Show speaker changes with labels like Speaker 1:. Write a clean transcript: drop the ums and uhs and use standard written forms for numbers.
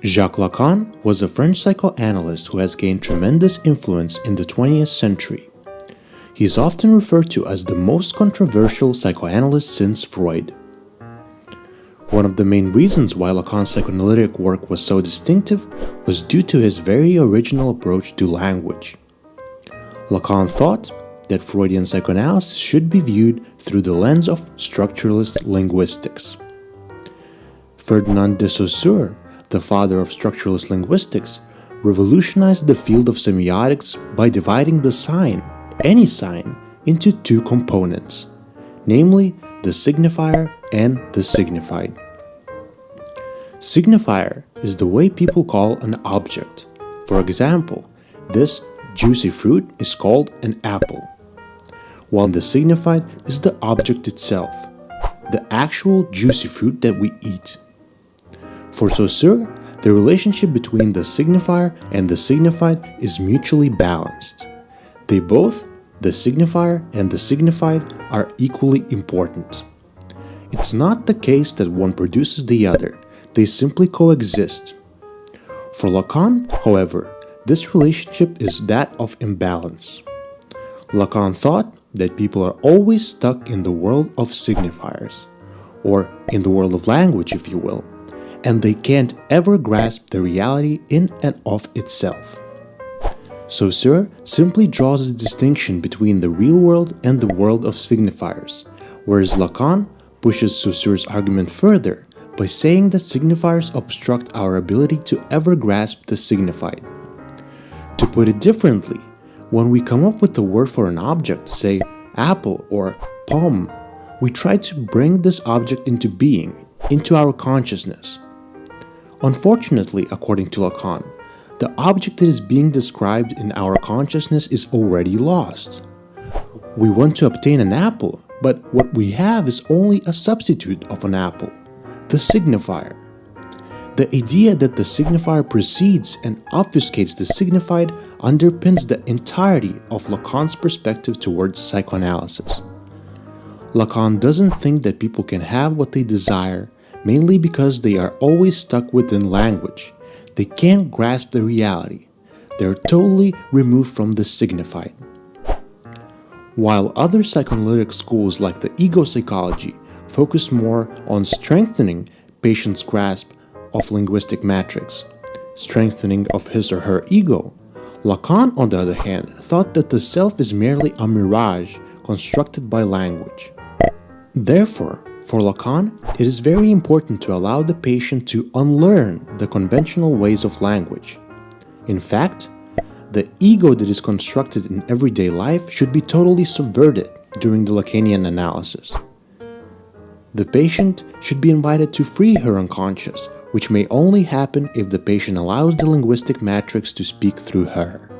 Speaker 1: Jacques Lacan was a French psychoanalyst who has gained tremendous influence in the 20th century. He is often referred to as the most controversial psychoanalyst since Freud. One of the main reasons why Lacan's psychoanalytic work was so distinctive was due to his very original approach to language. Lacan thought that Freudian psychoanalysis should be viewed through the lens of structuralist linguistics. Ferdinand de Saussure, the father of structuralist linguistics, revolutionized the field of semiotics by dividing the sign, any sign, into two components, namely the signifier and the signified. Signifier is the way people call an object. For example, this juicy fruit is called an apple, while the signified is the object itself, the actual juicy fruit that we eat. For Saussure, the relationship between the signifier and the signified is mutually balanced. They both, the signifier and the signified, are equally important. It's not the case that one produces the other, they simply coexist. For Lacan, however, this relationship is that of imbalance. Lacan thought that people are always stuck in the world of signifiers, or in the world of language, if you will, and they can't ever grasp the reality in and of itself. Saussure simply draws a distinction between the real world and the world of signifiers, whereas Lacan pushes Saussure's argument further by saying that signifiers obstruct our ability to ever grasp the signified. To put it differently, when we come up with a word for an object, say apple or pomme, we try to bring this object into being, into our consciousness. Unfortunately, according to Lacan, the object that is being described in our consciousness is already lost. We want to obtain an apple, but what we have is only a substitute of an apple, the signifier. The idea that the signifier precedes and obfuscates the signified underpins the entirety of Lacan's perspective towards psychoanalysis. Lacan doesn't think that people can have what they desire, mainly because they are always stuck within language. They can't grasp the reality. They are totally removed from the signified. While other psychoanalytic schools like the ego psychology focus more on strengthening patients' grasp of linguistic matrix, strengthening of his or her ego, Lacan, on the other hand, thought that the self is merely a mirage constructed by language. Therefore, for Lacan, it is very important to allow the patient to unlearn the conventional ways of language. In fact, the ego that is constructed in everyday life should be totally subverted during the Lacanian analysis. The patient should be invited to free her unconscious, which may only happen if the patient allows the linguistic matrix to speak through her.